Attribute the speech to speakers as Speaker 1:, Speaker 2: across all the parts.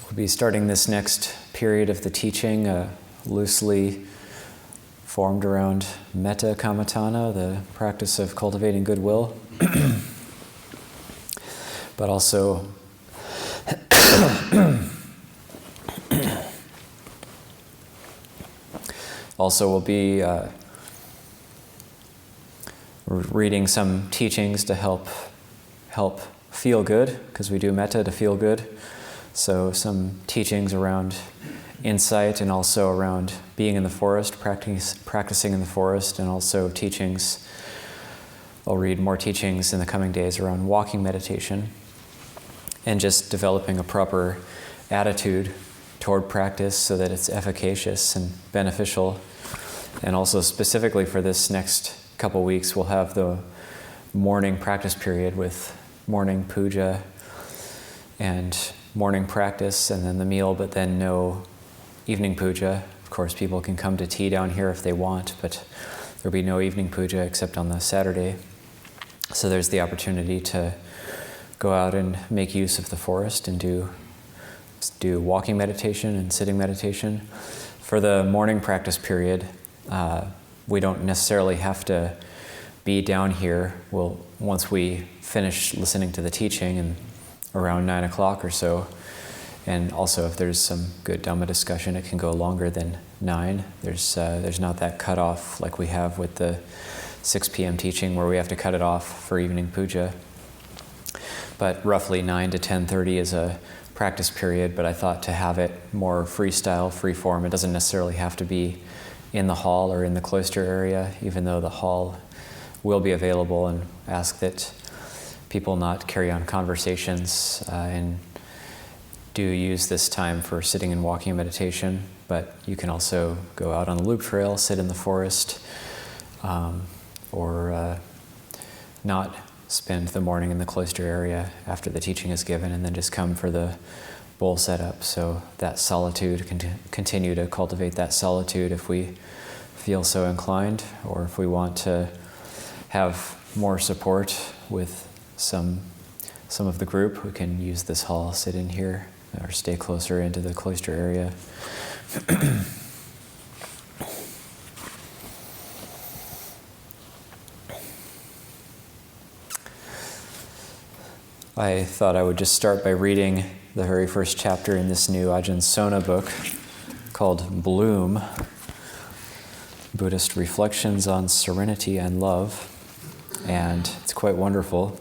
Speaker 1: We'll be starting this next period of the teaching, loosely formed around metta kammatthana, the practice of cultivating goodwill, but also we'll be reading some teachings to help feel good, because we do metta to feel good. So some teachings around insight and also around being in the forest, practicing in the forest, and also teachings. I'll read more teachings in the coming days around walking meditation and just developing a proper attitude toward practice so that it's efficacious and beneficial. And also specifically for this next couple weeks, we'll have the morning practice period with morning puja and morning practice, and then the meal, but then no evening puja. Of course, people can come to tea down here if they want, but there'll be no evening puja except on the Saturday. So there's the opportunity to go out and make use of the forest and do walking meditation and sitting meditation. For the morning practice period, we don't necessarily have to be down here. Once we finish listening to the teaching and around 9 o'clock or so, and also if there's some good Dhamma discussion, it can go longer than 9. There's not that cutoff like we have with the 6 p.m. teaching where we have to cut it off for evening puja. But roughly 9 to 10:30 is a practice period, but I thought to have it more freestyle, free form. It doesn't necessarily have to be in the hall or in the cloister area, even though the hall will be available, and ask that people not carry on conversations and do use this time for sitting and walking meditation. But you can also go out on the loop trail, sit in the forest, or not spend the morning in the cloister area after the teaching is given, and then just come for the bowl setup. So that solitude, continue to cultivate that solitude if we feel so inclined, or if we want to have more support with some of the group, we can use this hall, sit in here, or stay closer into the cloister area. I thought I would just start by reading the very first chapter in this new Ajahn Sona book called Bloom, Buddhist Reflections on Serenity and Love. And it's quite wonderful.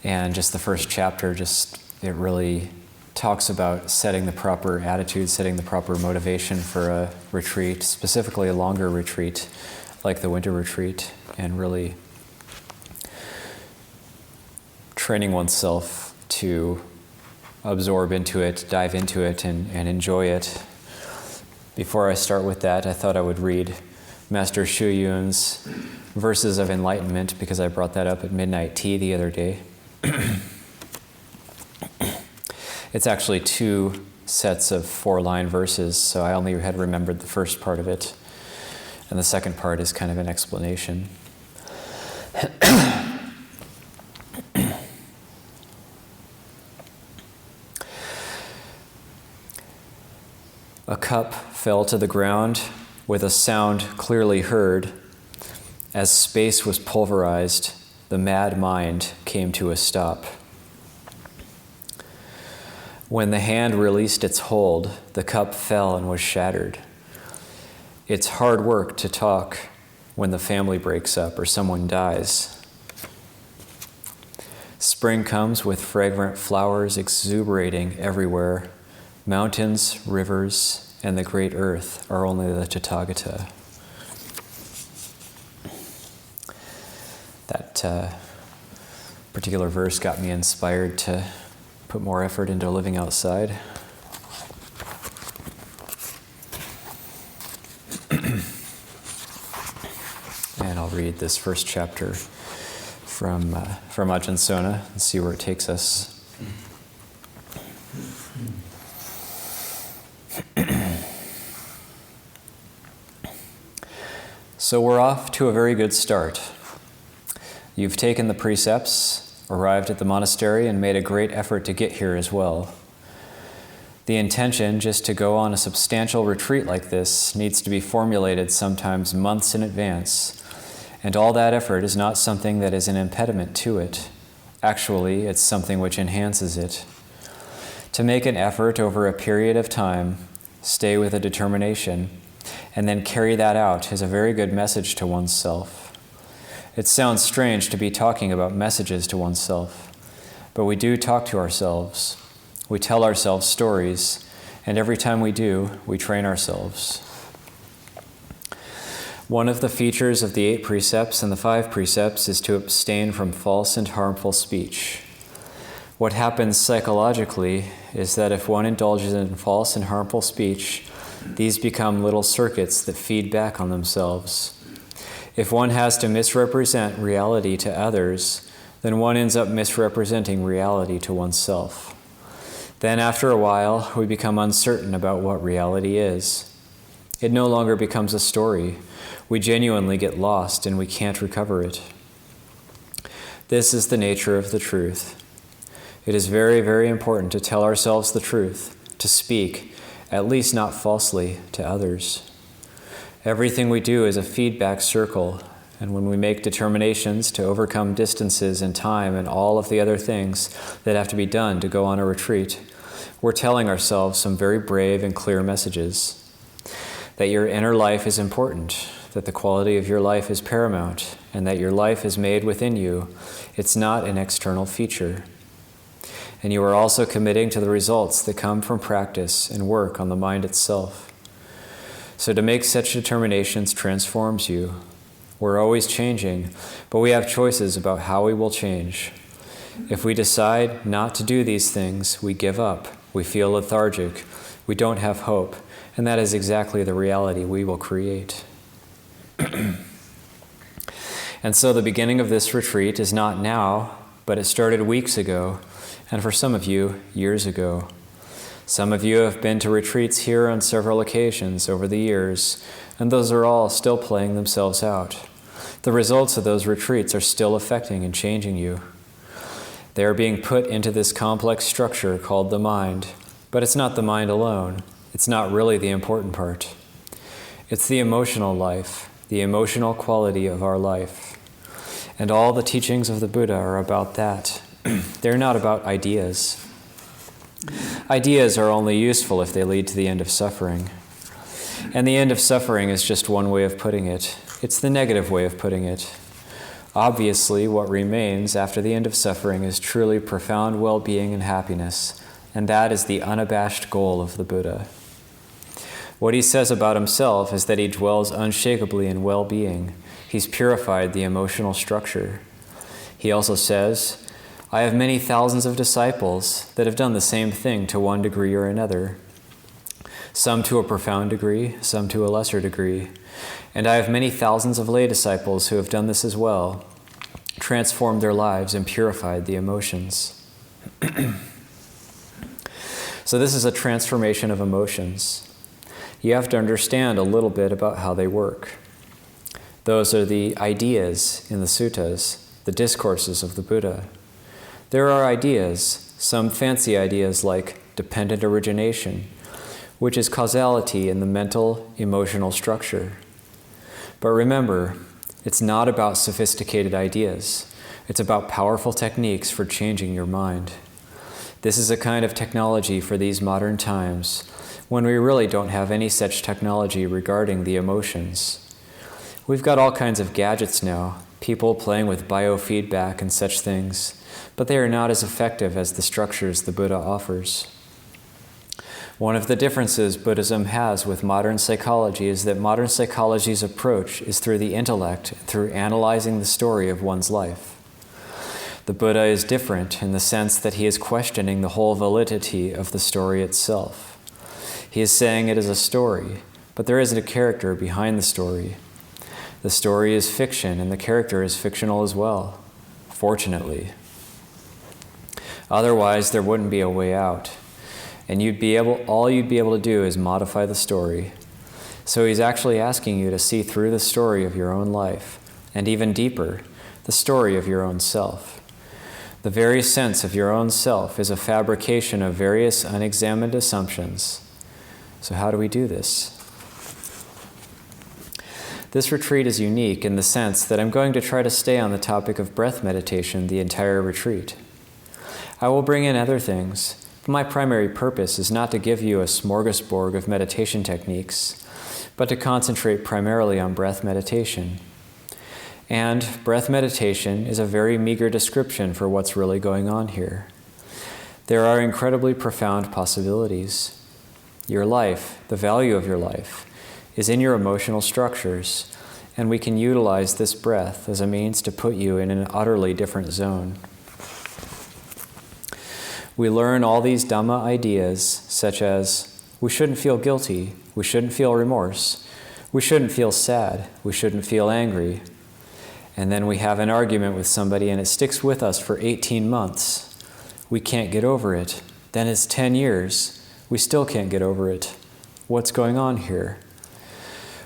Speaker 1: And just the first chapter, it really talks about setting the proper attitude, setting the proper motivation for a retreat, specifically a longer retreat like the winter retreat, and really training oneself to absorb into it, dive into it, and enjoy it. Before I start with that, I thought I would read Master Xu Yun's Verses of Enlightenment, because I brought that up at midnight tea the other day. It's actually 2 sets of 4-line verses, so I only had remembered the first part of it, and the second part is kind of an explanation. A cup fell to the ground with a sound clearly heard. As space was pulverized, the mad mind came to a stop. When the hand released its hold, the cup fell and was shattered. It's hard work to talk when the family breaks up or someone dies. Spring comes with fragrant flowers exuberating everywhere. Mountains, rivers, and the great earth are only the Tathagata. That particular verse got me inspired to put more effort into living outside. And I'll read this first chapter from Ajahn Sona and see where it takes us. So we're off to a very good start. You've taken the precepts, arrived at the monastery, and made a great effort to get here as well. The intention just to go on a substantial retreat like this needs to be formulated sometimes months in advance, and all that effort is not something that is an impediment to it. Actually, it's something which enhances it. To make an effort over a period of time, stay with a determination, and then carry that out is a very good message to oneself. It sounds strange to be talking about messages to oneself, but we do talk to ourselves. We tell ourselves stories, and every time we do, we train ourselves. One of the features of the 8 precepts and the 5 precepts is to abstain from false and harmful speech. What happens psychologically is that if one indulges in false and harmful speech, these become little circuits that feed back on themselves. If one has to misrepresent reality to others, then one ends up misrepresenting reality to oneself. Then after a while, we become uncertain about what reality is. It no longer becomes a story. We genuinely get lost and we can't recover it. This is the nature of the truth. It is very, very important to tell ourselves the truth, to speak, at least not falsely, to others. Everything we do is a feedback circle, and when we make determinations to overcome distances in time and all of the other things that have to be done to go on a retreat, we're telling ourselves some very brave and clear messages. That your inner life is important, that the quality of your life is paramount, and that your life is made within you. It's not an external feature. And you are also committing to the results that come from practice and work on the mind itself. So to make such determinations transforms you. We're always changing, but we have choices about how we will change. If we decide not to do these things, we give up, we feel lethargic, we don't have hope, and that is exactly the reality we will create. And so the beginning of this retreat is not now, but it started weeks ago, and for some of you, years ago. Some of you have been to retreats here on several occasions over the years, and those are all still playing themselves out. The results of those retreats are still affecting and changing you. They are being put into this complex structure called the mind, but it's not the mind alone. It's not really the important part. It's the emotional life, the emotional quality of our life. And all the teachings of the Buddha are about that. They're not about ideas. Ideas are only useful if they lead to the end of suffering. And the end of suffering is just one way of putting it. It's the negative way of putting it. Obviously, what remains after the end of suffering is truly profound well-being and happiness, and that is the unabashed goal of the Buddha. What he says about himself is that he dwells unshakably in well-being. He's purified the emotional structure. He also says, I have many thousands of disciples that have done the same thing to one degree or another. Some to a profound degree, some to a lesser degree. And I have many thousands of lay disciples who have done this as well, transformed their lives and purified the emotions. So this is a transformation of emotions. You have to understand a little bit about how they work. Those are the ideas in the suttas, the discourses of the Buddha. There are ideas, some fancy ideas like dependent origination, which is causality in the mental, emotional structure. But remember, it's not about sophisticated ideas. It's about powerful techniques for changing your mind. This is a kind of technology for these modern times, when we really don't have any such technology regarding the emotions. We've got all kinds of gadgets now, people playing with biofeedback and such things, but they are not as effective as the structures the Buddha offers. One of the differences Buddhism has with modern psychology is that modern psychology's approach is through the intellect, through analyzing the story of one's life. The Buddha is different in the sense that he is questioning the whole validity of the story itself. He is saying it is a story, but there isn't a character behind the story. The story is fiction, and the character is fictional as well, fortunately. Otherwise, there wouldn't be a way out. And all you'd be able to do is modify the story. So he's actually asking you to see through the story of your own life, and even deeper, the story of your own self. The very sense of your own self is a fabrication of various unexamined assumptions. So how do we do this? This retreat is unique in the sense that I'm going to try to stay on the topic of breath meditation the entire retreat. I will bring in other things, but my primary purpose is not to give you a smorgasbord of meditation techniques, but to concentrate primarily on breath meditation. And breath meditation is a very meager description for what's really going on here. There are incredibly profound possibilities. Your life, the value of your life, is in your emotional structures, and we can utilize this breath as a means to put you in an utterly different zone. We learn all these Dhamma ideas, such as we shouldn't feel guilty, we shouldn't feel remorse, we shouldn't feel sad, we shouldn't feel angry. And then we have an argument with somebody and it sticks with us for 18 months. We can't get over it. Then it's 10 years. We still can't get over it. What's going on here?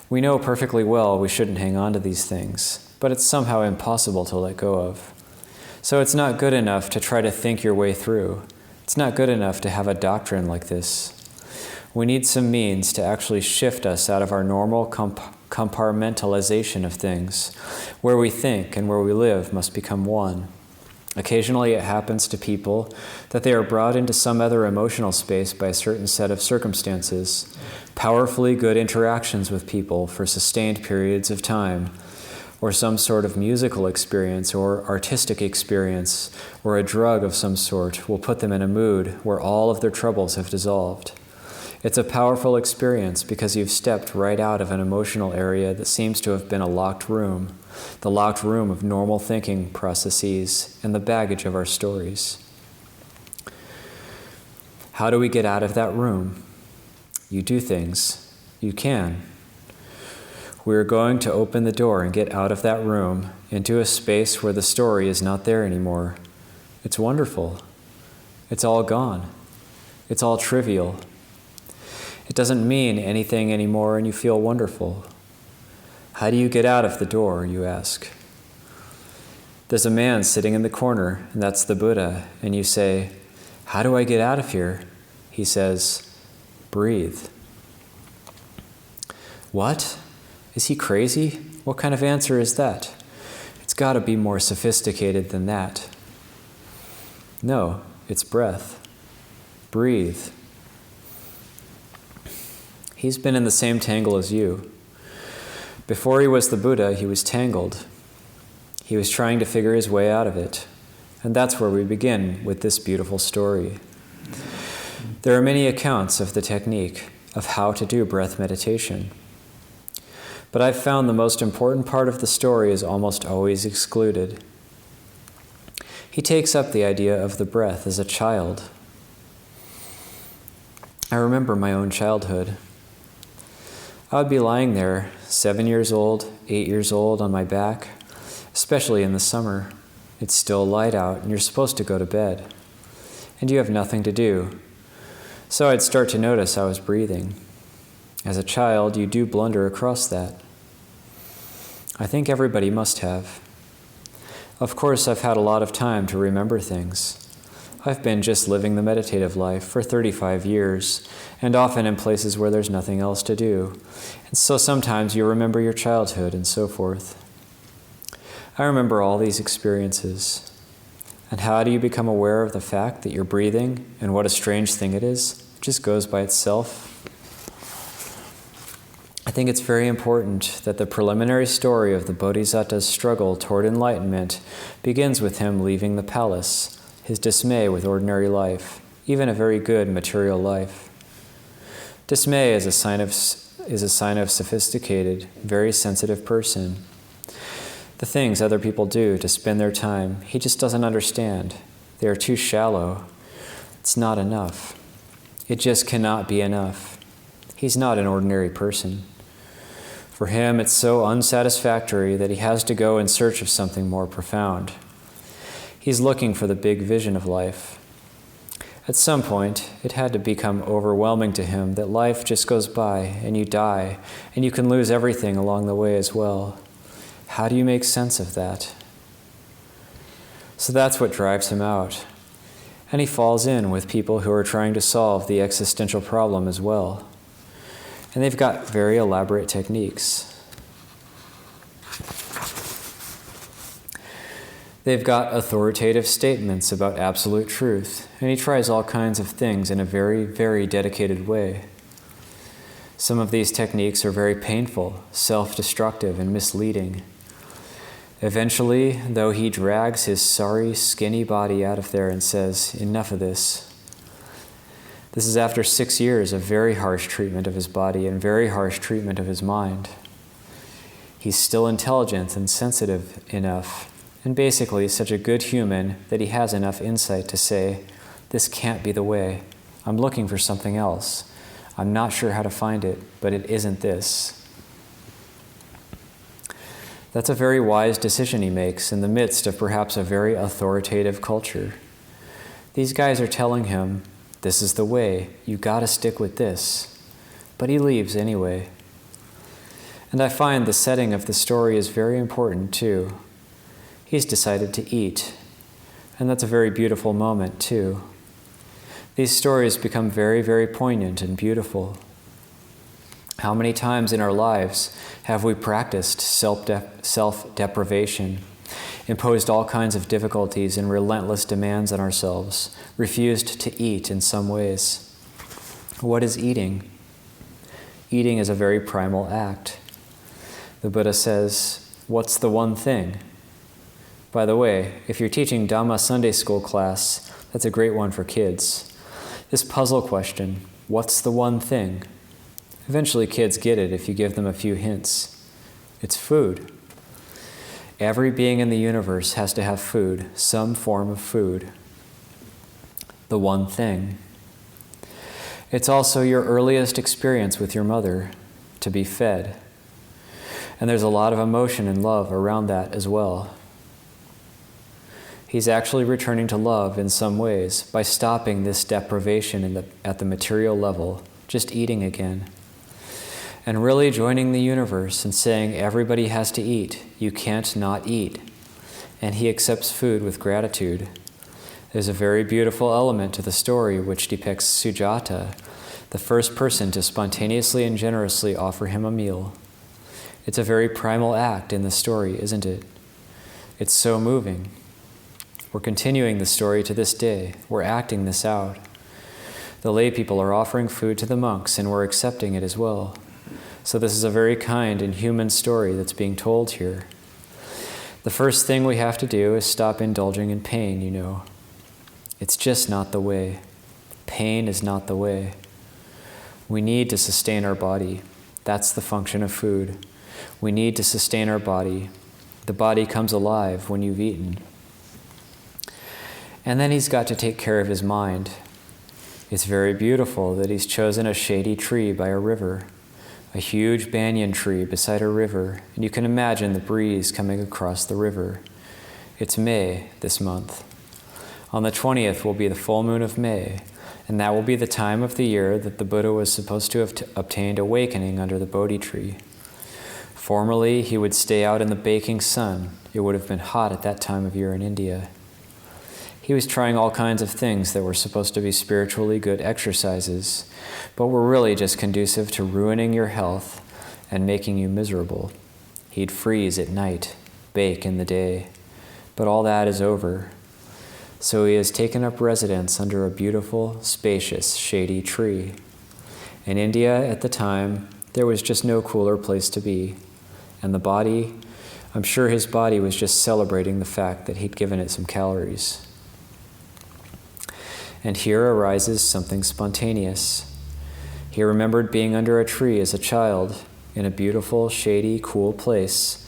Speaker 1: We know perfectly well we shouldn't hang on to these things, but it's somehow impossible to let go of. So it's not good enough to try to think your way through. It's not good enough to have a doctrine like this. We need some means to actually shift us out of our normal compartmentalization of things. Where we think and where we live must become one. Occasionally it happens to people that they are brought into some other emotional space by a certain set of circumstances, powerfully good interactions with people for sustained periods of time, or some sort of musical experience or artistic experience, or a drug of some sort will put them in a mood where all of their troubles have dissolved. It's a powerful experience because you've stepped right out of an emotional area that seems to have been a locked room, the locked room of normal thinking processes and the baggage of our stories. How do we get out of that room? You do things. You can. We're going to open the door and get out of that room into a space where the story is not there anymore. It's wonderful. It's all gone. It's all trivial. It doesn't mean anything anymore and you feel wonderful. How do you get out of the door, you ask? There's a man sitting in the corner, and that's the Buddha, and you say, how do I get out of here? He says, breathe. What? Is he crazy? What kind of answer is that? It's got to be more sophisticated than that. No, it's breath. Breathe. He's been in the same tangle as you. Before he was the Buddha, he was tangled. He was trying to figure his way out of it. And that's where we begin with this beautiful story. There are many accounts of the technique of how to do breath meditation. But I've found the most important part of the story is almost always excluded. He takes up the idea of the breath as a child. I remember my own childhood. I would be lying there, 7 years old, 8 years old, on my back, especially in the summer. It's still light out, and you're supposed to go to bed. And you have nothing to do. So I'd start to notice I was breathing. As a child, you do blunder across that. I think everybody must have. Of course, I've had a lot of time to remember things. I've been just living the meditative life for 35 years, and often in places where there's nothing else to do. And so sometimes you remember your childhood and so forth. I remember all these experiences. And how do you become aware of the fact that you're breathing and what a strange thing it is? It just goes by itself. I think it's very important that the preliminary story of the Bodhisattva's struggle toward enlightenment begins with him leaving the palace, his dismay with ordinary life, even a very good material life. Dismay is a sign of sophisticated, very sensitive person. The things other people do to spend their time, he just doesn't understand. They are too shallow. It's not enough. It just cannot be enough. He's not an ordinary person. For him, it's so unsatisfactory that he has to go in search of something more profound. He's looking for the big vision of life. At some point, it had to become overwhelming to him that life just goes by and you die, and you can lose everything along the way as well. How do you make sense of that? So that's what drives him out. And he falls in with people who are trying to solve the existential problem as well. And they've got very elaborate techniques. They've got authoritative statements about absolute truth, and he tries all kinds of things in a very, very dedicated way. Some of these techniques are very painful, self-destructive, and misleading. Eventually, though, he drags his sorry, skinny body out of there and says, "Enough of this." This is after 6 years of very harsh treatment of his body and very harsh treatment of his mind. He's still intelligent and sensitive enough, and basically such a good human that he has enough insight to say, "This can't be the way. I'm looking for something else. I'm not sure how to find it, but it isn't this." That's a very wise decision he makes in the midst of perhaps a very authoritative culture. These guys are telling him, "This is the way, you gotta stick with this." But he leaves anyway. And I find the setting of the story is very important too. He's decided to eat, and that's a very beautiful moment too. These stories become very, very poignant and beautiful. How many times in our lives have we practiced self-deprivation, imposed all kinds of difficulties and relentless demands on ourselves, refused to eat in some ways? What is eating? Eating is a very primal act. The Buddha says, "What's the one thing?" By the way, if you're teaching Dhamma Sunday school class, that's a great one for kids. This puzzle question, what's the one thing? Eventually kids get it if you give them a few hints. It's food. Every being in the universe has to have food, some form of food. The one thing. It's also your earliest experience with your mother, to be fed. And there's a lot of emotion and love around that as well. He's actually returning to love in some ways by stopping this deprivation at the material level, just eating again. And really joining the universe and saying everybody has to eat. You can't not eat. And he accepts food with gratitude. There's a very beautiful element to the story which depicts Sujata, the first person to spontaneously and generously offer him a meal. It's a very primal act in the story, isn't it? It's so moving. We're continuing the story to this day. We're acting this out. The lay people are offering food to the monks, and we're accepting it as well. So this is a very kind and human story that's being told here. The first thing we have to do is stop indulging in pain, you know. It's just not the way. Pain is not the way. We need to sustain our body. That's the function of food. We need to sustain our body. The body comes alive when you've eaten. And then he's got to take care of his mind. It's very beautiful that he's chosen a shady tree by a river, a huge banyan tree beside a river, and you can imagine the breeze coming across the river. It's May this month. On the 20th will be the full moon of May, and that will be the time of the year that the Buddha was supposed to have obtained awakening under the Bodhi tree. Formerly, he would stay out in the baking sun. It would have been hot at that time of year in India. He was trying all kinds of things that were supposed to be spiritually good exercises, but were really just conducive to ruining your health and making you miserable. He'd freeze at night, bake in the day, but all that is over. So he has taken up residence under a beautiful, spacious, shady tree. In India at the time, there was just no cooler place to be, and the body, I'm sure his body was just celebrating the fact that he'd given it some calories. And here arises something spontaneous. He remembered being under a tree as a child, in a beautiful, shady, cool place,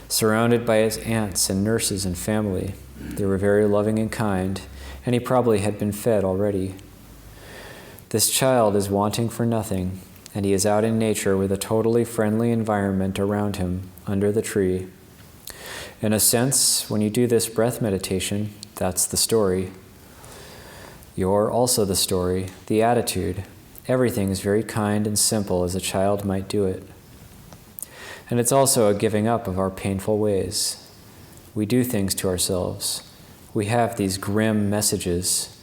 Speaker 1: surrounded by his aunts and nurses and family. They were very loving and kind, and he probably had been fed already. This child is wanting for nothing, and he is out in nature with a totally friendly environment around him, under the tree. In a sense, when you do this breath meditation, that's the story. You're also the story, the attitude. Everything is very kind and simple as a child might do it. And it's also a giving up of our painful ways. We do things to ourselves. we have these grim messages.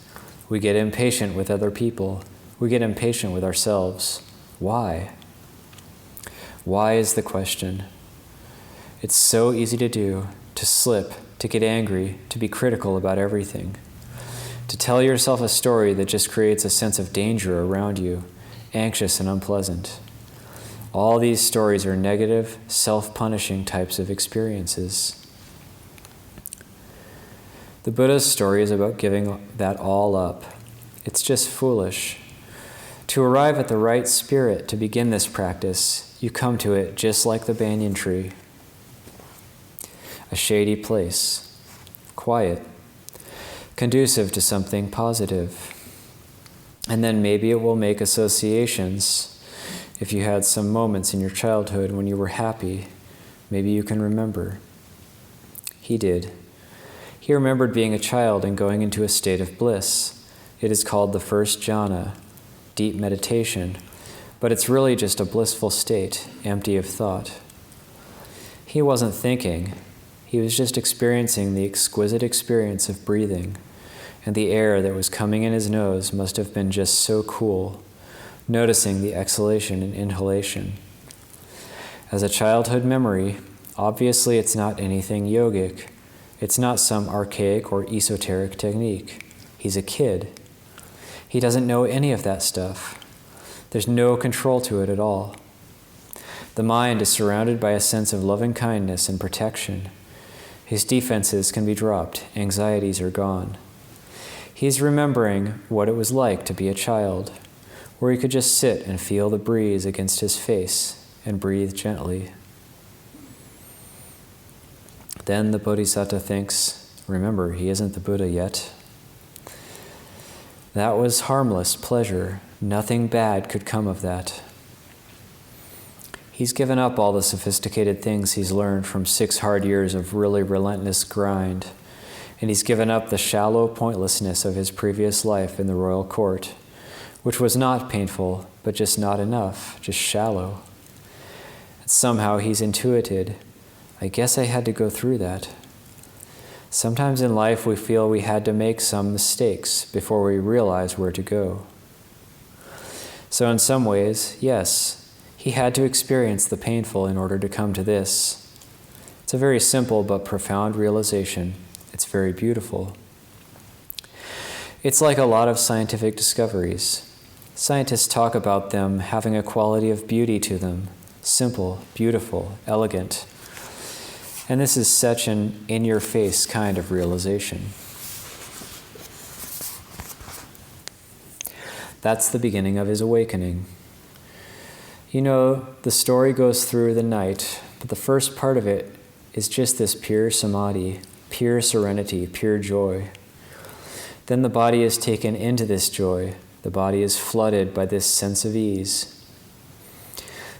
Speaker 1: We get impatient with other people. We get impatient with ourselves. Why? Why is the question. It's so easy to do, to slip, to get angry, to be critical about everything, to tell yourself a story that just creates a sense of danger around you, anxious and unpleasant. All these stories are negative, self-punishing types of experiences. The Buddha's story is about giving that all up. It's just foolish. To arrive at the right spirit to begin this practice, you come to it just like the banyan tree. A shady place, quiet, conducive to something positive. And then maybe it will make associations. If you had some moments in your childhood when you were happy, maybe you can remember. He did. He remembered being a child and going into a state of bliss. It is called the first jhana, deep meditation, but it's really just a blissful state, empty of thought. He wasn't thinking. He was just experiencing the exquisite experience of breathing, and the air that was coming in his nose must have been just so cool, noticing the exhalation and inhalation. As a childhood memory, obviously it's not anything yogic. It's not some archaic or esoteric technique. He's a kid. He doesn't know any of that stuff. There's no control to it at all. The mind is surrounded by a sense of loving kindness and protection. His defenses can be dropped. Anxieties are gone. He's remembering what it was like to be a child, where he could just sit and feel the breeze against his face and breathe gently. Then the Bodhisattva thinks, remember, he isn't the Buddha yet. That was harmless pleasure. Nothing bad could come of that. He's given up all the sophisticated things he's learned from 6 hard years of really relentless grind, and he's given up the shallow pointlessness of his previous life in the royal court, which was not painful, but just not enough, just shallow. And somehow he's intuited, I guess I had to go through that. Sometimes in life we feel we had to make some mistakes before we realize where to go. So in some ways, yes, he had to experience the painful in order to come to this. It's a very simple but profound realization. It's very beautiful. It's like a lot of scientific discoveries. Scientists talk about them having a quality of beauty to them, simple, beautiful, elegant. And this is such an in-your-face kind of realization. That's the beginning of his awakening. You know, the story goes through the night, but the first part of it is just this pure samadhi, pure serenity, pure joy. Then the body is taken into this joy. The body is flooded by this sense of ease.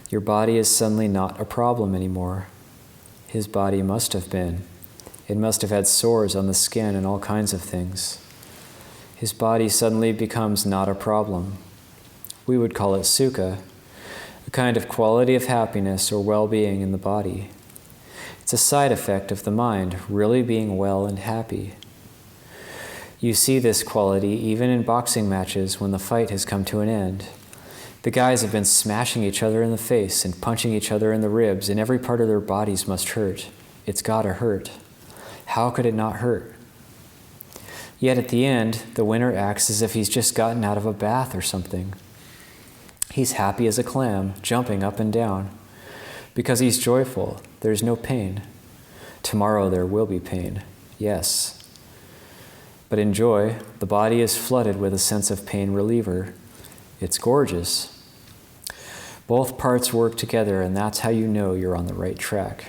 Speaker 1: Your body is suddenly not a problem anymore. His body must have been. It must have had sores on the skin and all kinds of things. His body suddenly becomes not a problem. We would call it sukha, a kind of quality of happiness or well-being in the body. It's a side effect of the mind really being well and happy. You see this quality even in boxing matches when the fight has come to an end. The guys have been smashing each other in the face and punching each other in the ribs, and every part of their bodies must hurt. It's gotta hurt. How could it not hurt? Yet at the end, the winner acts as if he's just gotten out of a bath or something. He's happy as a clam, jumping up and down. Because he's joyful, there's no pain. Tomorrow there will be pain, yes. But in joy, the body is flooded with a sense of pain reliever. It's gorgeous. Both parts work together, and that's how you know you're on the right track.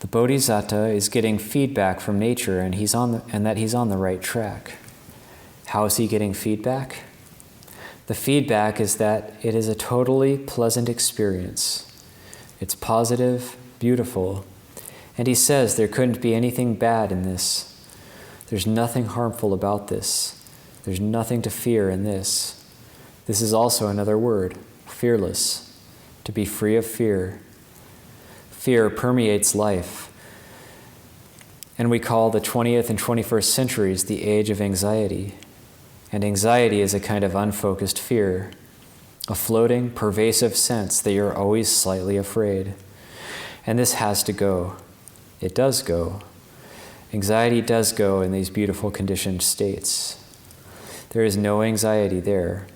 Speaker 1: The Bodhisattva is getting feedback from nature, and that he's on the right track. How is he getting feedback? The feedback is that it is a totally pleasant experience. It's positive, beautiful, and he says there couldn't be anything bad in this. There's nothing harmful about this. There's nothing to fear in this. This is also another word, fearless, to be free of fear. Fear permeates life. And we call the 20th and 21st centuries the age of anxiety. And anxiety is a kind of unfocused fear, a floating, pervasive sense that you're always slightly afraid. And this has to go. It does go. Anxiety does go in these beautiful conditioned states. There is no anxiety there.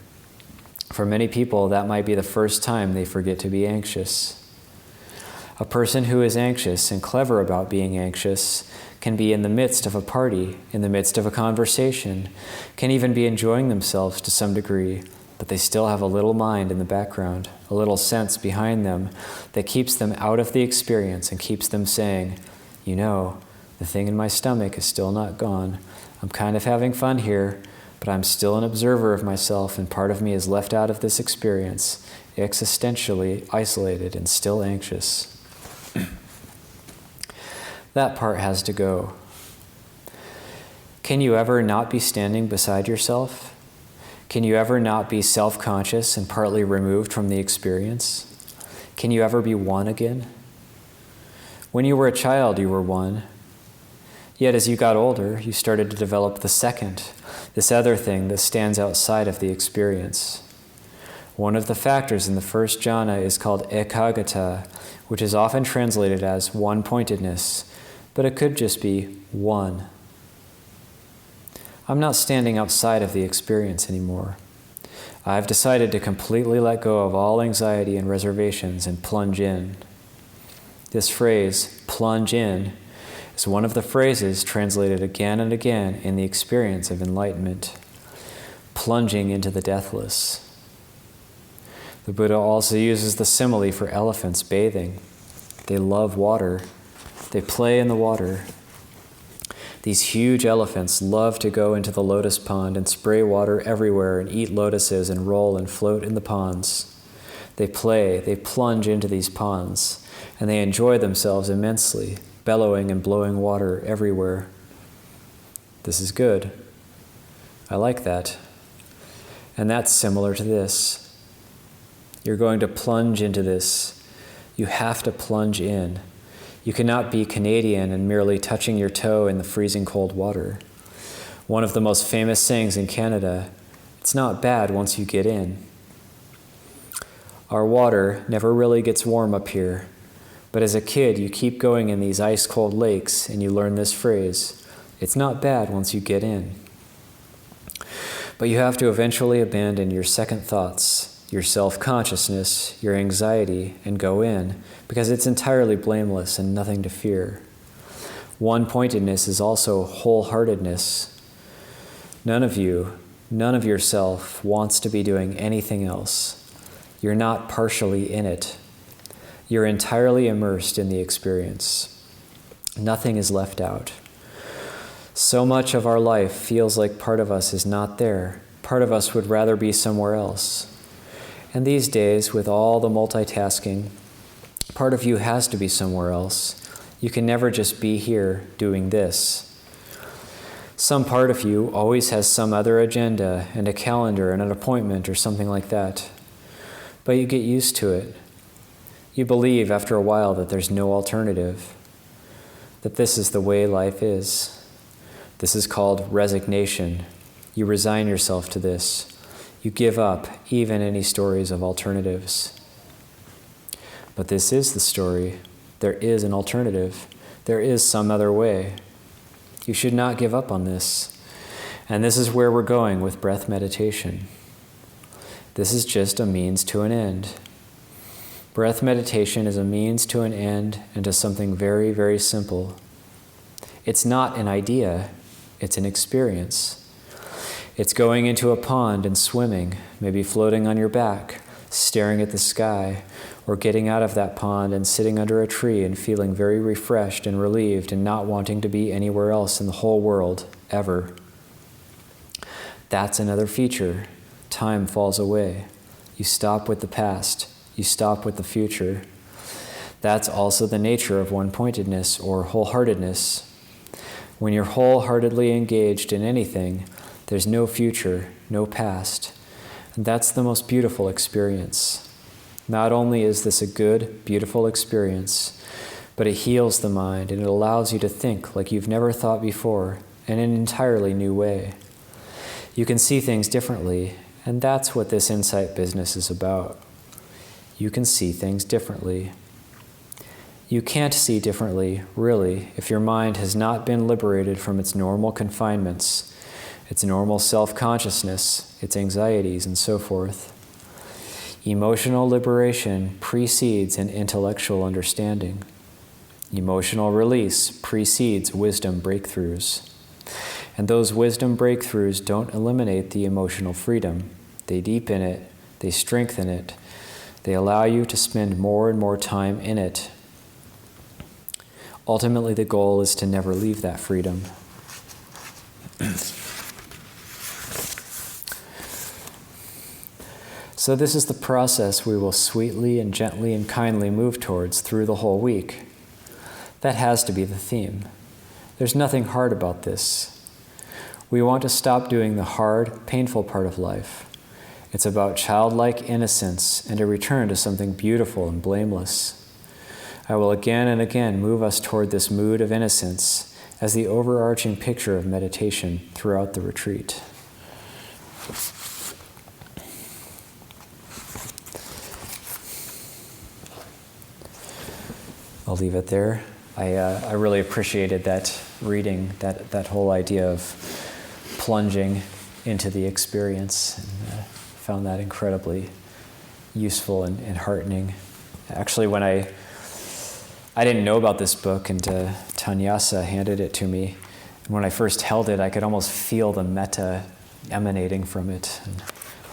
Speaker 1: For many people, that might be the first time they forget to be anxious. A person who is anxious and clever about being anxious can be in the midst of a party, in the midst of a conversation, can even be enjoying themselves to some degree, but they still have a little mind in the background, a little sense behind them that keeps them out of the experience and keeps them saying, you know, the thing in my stomach is still not gone. I'm kind of having fun here, but I'm still an observer of myself, and part of me is left out of this experience, existentially isolated and still anxious. That part has to go. Can you ever not be standing beside yourself? Can you ever not be self-conscious and partly removed from the experience? Can you ever be one again? When you were a child, you were one. Yet as you got older, you started to develop the second, this other thing that stands outside of the experience. One of the factors in the first jhana is called Ekagatta, which is often translated as one-pointedness, but it could just be one. I'm not standing outside of the experience anymore. I've decided to completely let go of all anxiety and reservations and plunge in. This phrase, plunge in, is one of the phrases translated again and again in the experience of enlightenment, plunging into the deathless. The Buddha also uses the simile for elephants bathing. They love water. They play in the water. These huge elephants love to go into the lotus pond and spray water everywhere and eat lotuses and roll and float in the ponds. They play, they plunge into these ponds, and they enjoy themselves immensely, bellowing and blowing water everywhere. This is good. I like that. And that's similar to this. You're going to plunge into this. You have to plunge in. You cannot be Canadian and merely touching your toe in the freezing cold water. One of the most famous sayings in Canada, it's not bad once you get in. Our water never really gets warm up here, but as a kid you keep going in these ice-cold lakes and you learn this phrase, it's not bad once you get in. But you have to eventually abandon your second thoughts, your self-consciousness, your anxiety, and go in, because it's entirely blameless and nothing to fear. One-pointedness is also wholeheartedness. None of you, none of yourself wants to be doing anything else. You're not partially in it. You're entirely immersed in the experience. Nothing is left out. So much of our life feels like part of us is not there. Part of us would rather be somewhere else. And these days, with all the multitasking, part of you has to be somewhere else. You can never just be here doing this. Some part of you always has some other agenda and a calendar and an appointment or something like that. But you get used to it. You believe after a while that there's no alternative, that this is the way life is. This is called resignation. You resign yourself to this. You give up even any stories of alternatives. But this is the story. There is an alternative. There is some other way. You should not give up on this. And this is where we're going with breath meditation. This is just a means to an end. Breath meditation is a means to an end and to something very, very simple. It's not an idea, it's an experience. It's going into a pond and swimming, maybe floating on your back, staring at the sky, or getting out of that pond and sitting under a tree and feeling very refreshed and relieved and not wanting to be anywhere else in the whole world, ever. That's another feature. Time falls away. You stop with the past. You stop with the future. That's also the nature of one-pointedness or wholeheartedness. When you're wholeheartedly engaged in anything, there's no future, no past. And that's the most beautiful experience. Not only is this a good, beautiful experience, But it heals the mind, and it allows you to think like you've never thought before in an entirely new way. You can see things differently, and that's what this insight business is about. You can see things differently. You can't see differently, really, if your mind has not been liberated from its normal confinements, its normal self-consciousness, its anxieties, and so forth. Emotional liberation precedes an intellectual understanding. Emotional release precedes wisdom breakthroughs. And those wisdom breakthroughs don't eliminate the emotional freedom. They deepen it, they strengthen it, they allow you to spend more and more time in it. Ultimately, the goal is to never leave that freedom. So this is the process we will sweetly and gently and kindly move towards through the whole week. That has to be the theme. There's nothing hard about this. We want to stop doing the hard, painful part of life. It's about childlike innocence and a return to something beautiful and blameless. I will again and again move us toward this mood of innocence as the overarching picture of meditation throughout the retreat. I'll leave it there. I really appreciated that reading, that whole idea of plunging into the experience, and found that incredibly useful and heartening. Actually, when I didn't know about this book, and Tanyasa handed it to me, and when I first held it, I could almost feel the metta emanating from it. And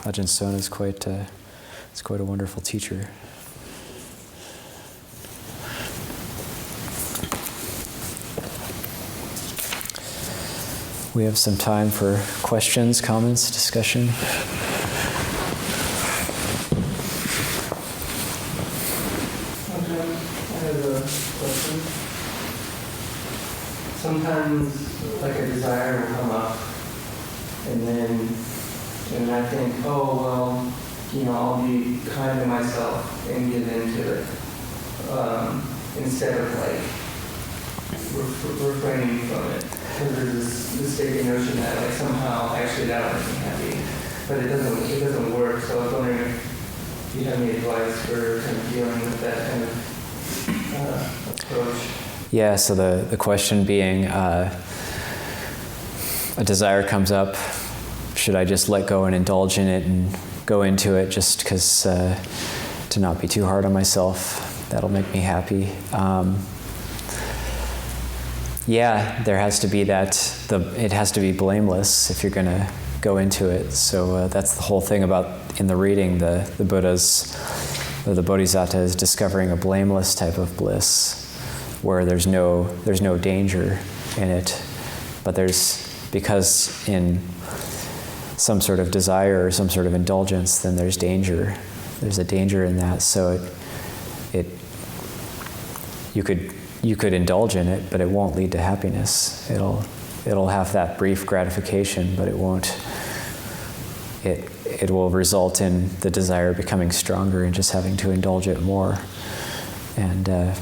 Speaker 1: Ajahn Sona is quite a wonderful teacher. We have some time for questions, comments, discussion.
Speaker 2: I have a question. Sometimes, like, a desire will come up, and I think, oh, well, I'll be kind to myself and give into it, instead of, refraining from it. Because there's this big notion that, somehow, actually that makes me happy. But it doesn't work, so I was wondering if you have any advice for kind of dealing with that kind of approach.
Speaker 1: Yeah, so the question being, a desire comes up, should I just let go and indulge in it and go into it just because to not be too hard on myself? That'll make me happy. Yeah, there has to be it has to be blameless if you're going to go into it. So that's the whole thing about, in the reading, the Buddha's, or the Bodhisattva is discovering a blameless type of bliss, where there's no danger in it, but because in some sort of desire or some sort of indulgence, then there's danger. There's a danger in that. So you could indulge in it, but it won't lead to happiness. It'll have that brief gratification, but it won't. It will result in the desire becoming stronger and just having to indulge it more. And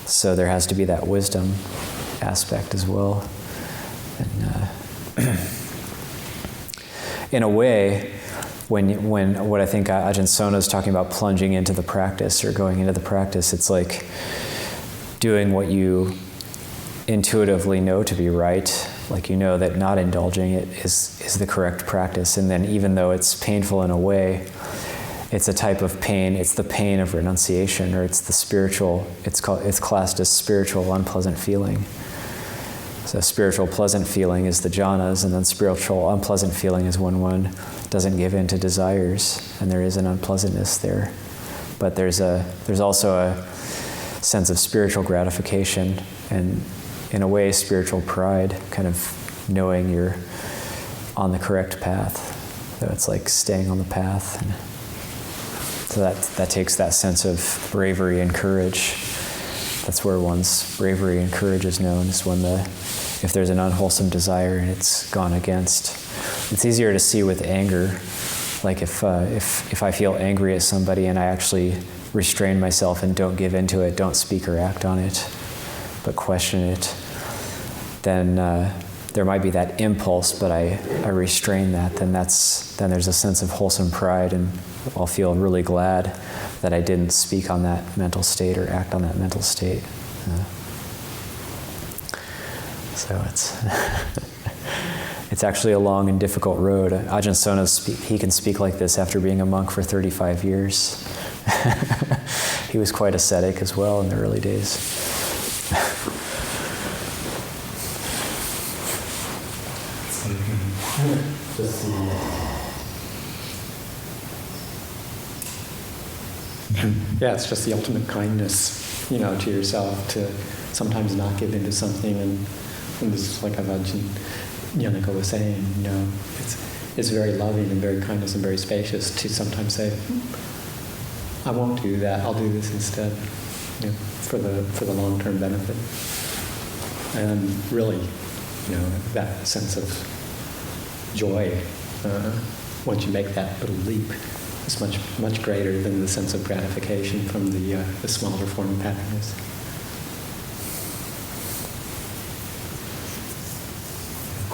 Speaker 1: so there has to be that wisdom aspect as well. And in a way, when what I think Ajahn Sona is talking about, plunging into the practice or going into the practice, it's like doing what you intuitively know to be right, like you know that not indulging it is the correct practice. And then even though it's painful in a way, it's a type of pain, it's the pain of renunciation, or it's the spiritual, it's classed as spiritual unpleasant feeling. So spiritual pleasant feeling is the jhanas, and then spiritual unpleasant feeling is when one doesn't give in to desires, and there is an unpleasantness there. But there's also a sense of spiritual gratification, and in a way spiritual pride, kind of knowing you're on the correct path. So it's like staying on the path. And so that takes that sense of bravery and courage. That's where one's bravery and courage is known, is when if there's an unwholesome desire and it's gone against. It's easier to see with anger. Like if I feel angry at somebody and I actually restrain myself and don't give into it, don't speak or act on it, but question it, then there might be that impulse, but I restrain that, then there's a sense of wholesome pride, and I'll feel really glad that I didn't speak on that mental state or act on that mental state. So it's actually a long and difficult road. Ajahn Sona, he can speak like this after being a monk for 35 years. He was quite ascetic as well in the early days.
Speaker 3: Yeah, it's just the ultimate kindness, to yourself, to sometimes not give into something, and this is like Ajahn Nyaniko was saying, it's very loving and very kindness and very spacious to sometimes say, I won't do that, I'll do this instead, for the long-term benefit. And really, that sense of joy, once you make that little leap, is much, much greater than the sense of gratification from the smaller form of happiness.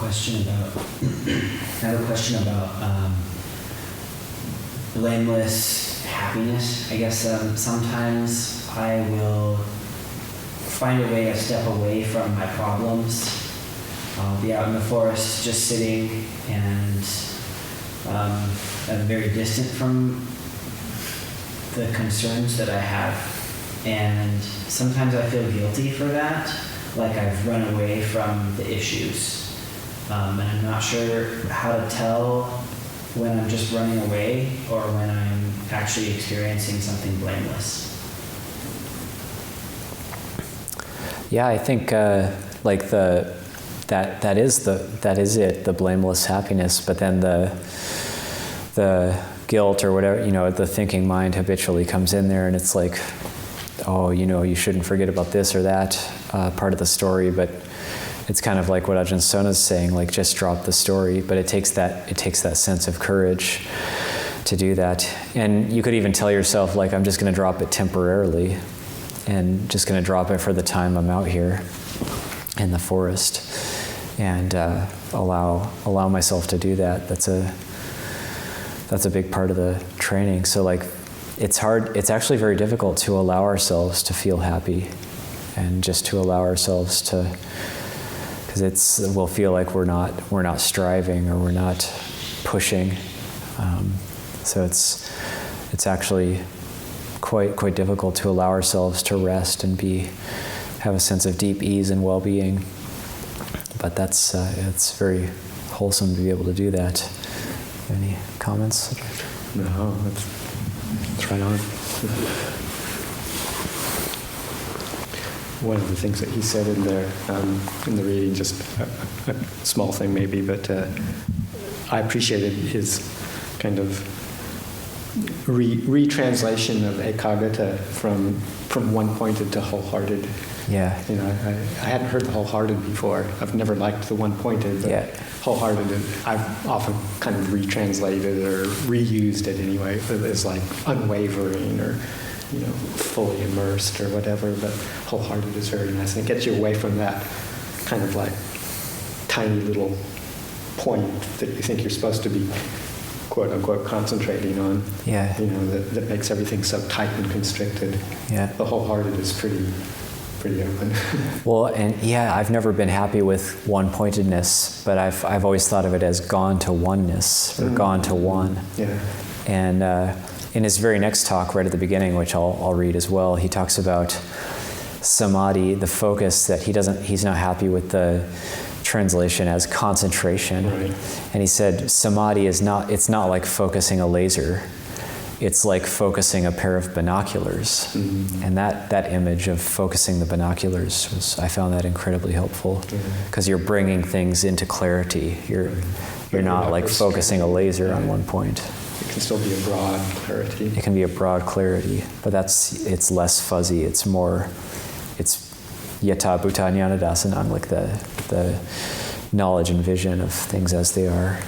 Speaker 4: I have a question about blameless happiness. I guess sometimes I will find a way to step away from my problems. I'll be out in the forest just sitting, and I'm very distant from the concerns that I have. And sometimes I feel guilty for that, like I've run away from the issues. And I'm not sure how to tell when I'm just running away or when I'm actually experiencing something blameless.
Speaker 1: Yeah, I think that is it, the blameless happiness. But then the guilt or whatever, the thinking mind habitually comes in there, and it's like, oh, you shouldn't forget about this or that part of the story. But it's kind of like what Ajahn Sona is saying, like, just drop the story. But it takes that sense of courage to do that. And you could even tell yourself, like, I'm just going to drop it temporarily, and just going to drop it for the time I'm out here in the forest, and allow myself to do that. That's a big part of the training. So, like, it's hard. It's actually very difficult to allow ourselves to feel happy, and just to allow ourselves to. Because we'll feel like we're not striving, or we're not pushing. So it's actually quite difficult to allow ourselves to rest and have a sense of deep ease and well-being. But it's very wholesome to be able to do that. Any comments?
Speaker 3: No, that's right on. One of the things that he said in there, in the reading, just a small thing maybe, but I appreciated his kind of retranslation of Ekagatta from one-pointed to wholehearted.
Speaker 1: Yeah.
Speaker 3: I hadn't heard the wholehearted before. I've never liked the one-pointed, but wholehearted, I've often kind of retranslated or reused it anyway as like unwavering or fully immersed or whatever, but wholehearted is very nice. And it gets you away from that kind of like tiny little point that you think you're supposed to be, quote unquote, concentrating on.
Speaker 1: Yeah.
Speaker 3: That makes everything so tight and constricted.
Speaker 1: Yeah.
Speaker 3: The wholehearted is pretty open.
Speaker 1: Well, and I've never been happy with one-pointedness, but I've always thought of it as gone to oneness, or gone to one. Yeah. And in his very next talk, right at the beginning, which I'll read as well, he talks about samadhi, the focus that he's not happy with the translation as concentration. Right. And he said samadhi it's not like focusing a laser. It's like focusing a pair of binoculars. Mm-hmm. And that image of focusing the binoculars I found that incredibly helpful, because you're bringing things into clarity. You're not like focusing a laser on one point.
Speaker 3: It can still be a broad clarity.
Speaker 1: It can be a broad clarity, but it's less fuzzy. It's yata bhuta jnana dasanam, like the knowledge and vision of things as they are.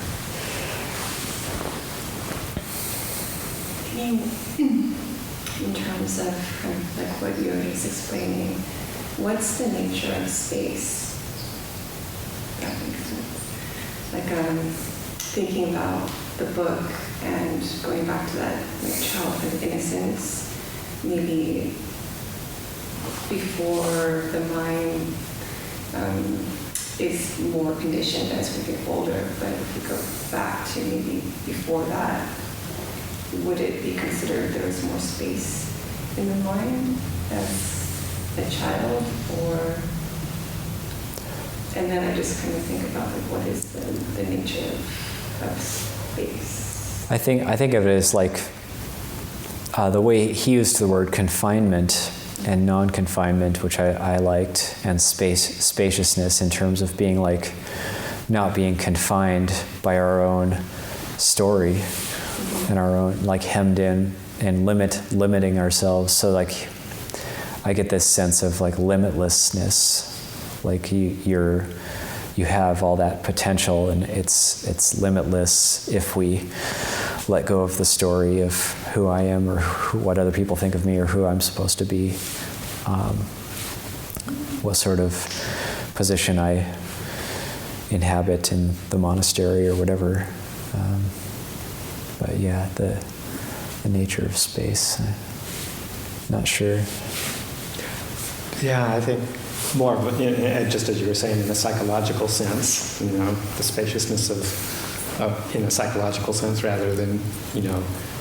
Speaker 5: in terms of kind of like what you were just explaining, what's the nature of space? That makes sense. Like thinking about the book and going back to that like childhood innocence, maybe before the mind is more conditioned as we get older, but if we go back to maybe before that, would it be considered there was more space in the mind as a child, or? And then I just kind of think about like what is the nature of space.
Speaker 1: I think of it as like the way he used the word confinement and non-confinement, which I liked, and spaciousness in terms of being like not being confined by our own story and our own like hemmed in and limiting ourselves. So like I get this sense of like limitlessness, like you have all that potential, and it's limitless if we let go of the story of who I am or what other people think of me or who I'm supposed to be, what sort of position I inhabit in the monastery or whatever. But yeah, the nature of space, not sure.
Speaker 3: Yeah, I think more of just as you were saying, in a psychological sense, the spaciousness of in a psychological sense rather than,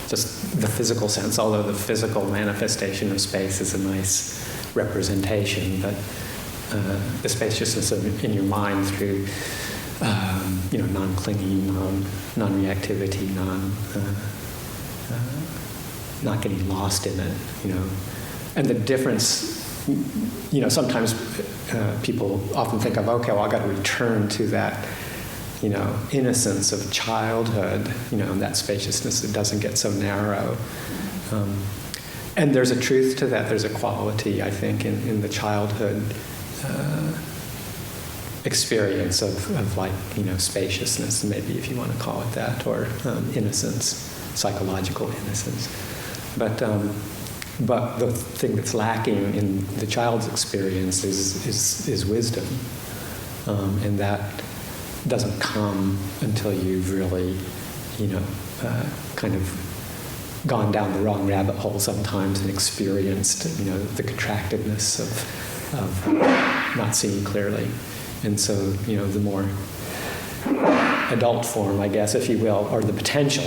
Speaker 3: just the physical sense, although the physical manifestation of space is a nice representation, but the spaciousness in your mind through, non-clinging, non-reactivity, not getting lost in it, And the difference, sometimes people often think of, okay, well, I've got to return to that, innocence of childhood, that spaciousness that doesn't get so narrow. And there's a truth to that. There's a quality, I think, in the childhood experience of like, spaciousness, maybe if you want to call it that, or innocence, psychological innocence. But the thing that's lacking in the child's experience is wisdom, and that doesn't come until you've really, kind of gone down the wrong rabbit hole sometimes and experienced, the contractedness of not seeing clearly. And so, the more adult form, I guess, if you will, or the potential,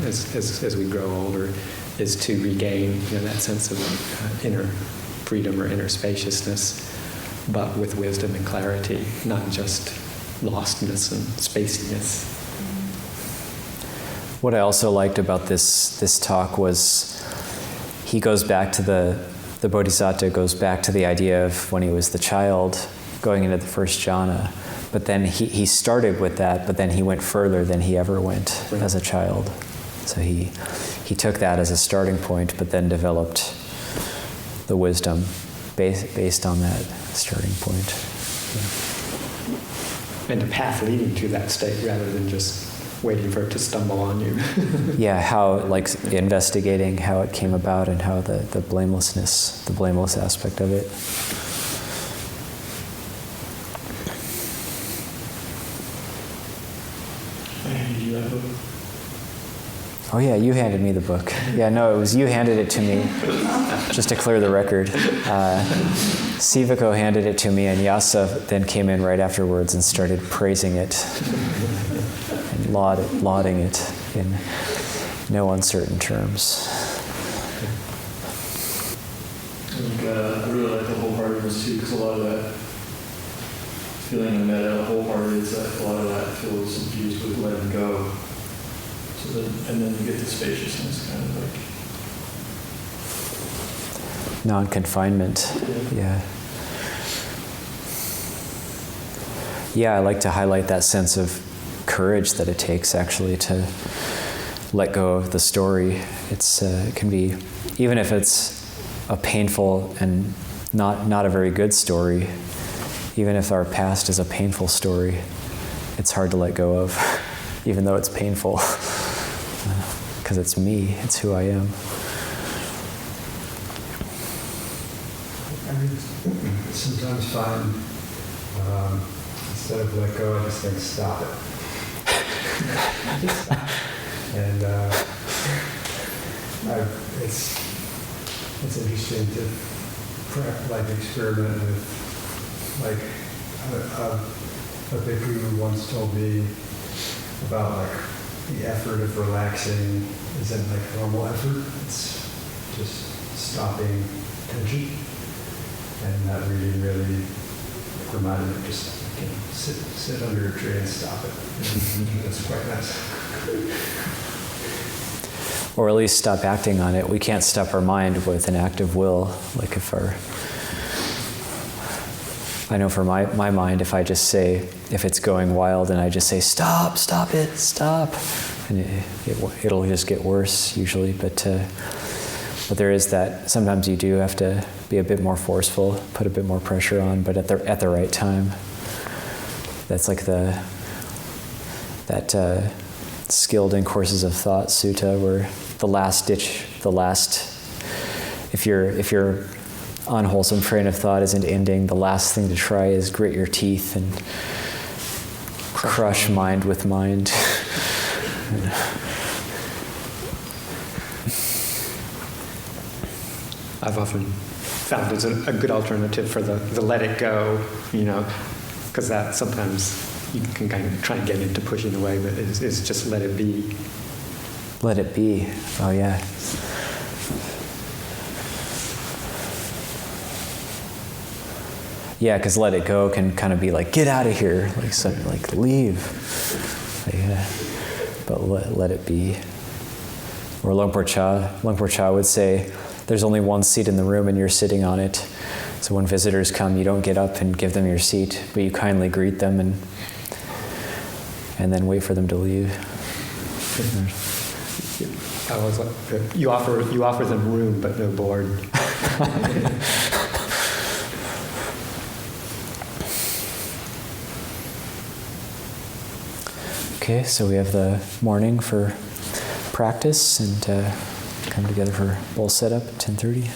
Speaker 3: as we grow older, is to regain, that sense of inner freedom or inner spaciousness, but with wisdom and clarity, not just lostness and spaciness.
Speaker 1: What I also liked about this talk was he goes back to the Bodhisattva goes back to the idea of when he was the child going into the first jhana, but then he started with that, but then he went further than he ever went as a child. So he took that as a starting point, but then developed the wisdom based on that starting point. Yeah.
Speaker 3: And a path leading to that state rather than just waiting for it to stumble on you.
Speaker 1: Yeah, how, like, investigating how it came about and how the blameless aspect of it. Oh yeah, you handed me the book. Yeah, no, it was you handed it to me, just to clear the record. Sivako handed it to me, and Yasa then came in right afterwards and started praising it and lauding it in no uncertain terms.
Speaker 6: I really like the wholeheartedness too, because a lot of that feeling of metta, wholehearted, a lot of that feels infused with letting go. So and then you get the spaciousness, kind of like
Speaker 1: Non-confinement. Yeah. Yeah, I like to highlight that sense of courage that it takes actually to let go of the story. It can be, even if it's a painful and not a very good story, even if our past is a painful story, it's hard to let go of, even though it's painful, because it's me, it's who I am.
Speaker 7: sometimes find, instead of let go, I just think stop it. Just stop. And it's interesting to experiment with, like a bhikkhu once told me about like the effort of relaxing isn't like normal effort. It's just stopping tension. And that really reminded me, just sit under a tree and stop it. That's quite nice.
Speaker 1: Or at least stop acting on it. We can't stop our mind with an act of will. Like I know for my mind, if I just say, if it's going wild and I just say, stop it, stop, and it'll just get worse usually. But there is that, sometimes you do have to be a bit more forceful, put a bit more pressure on, but at the right time. That's like that Skilled in Courses of Thought sutta, where if your unwholesome train of thought isn't ending, the last thing to try is grit your teeth and crush mind with mind.
Speaker 3: I've often found it's a good alternative for the let it go, because that sometimes you can kind of try and get into pushing away, but it's just let it be.
Speaker 1: Let it be. Oh yeah. Yeah, because let it go can kind of be like, get out of here, like leave. But let it be. Or Luang Por would say, there's only one seat in the room and you're sitting on it. So when visitors come, you don't get up and give them your seat, but you kindly greet them and then wait for them to leave.
Speaker 3: I was like, you offer them room, but no board.
Speaker 1: Okay, so we have the morning for practice and come together for bowl setup at 10:30.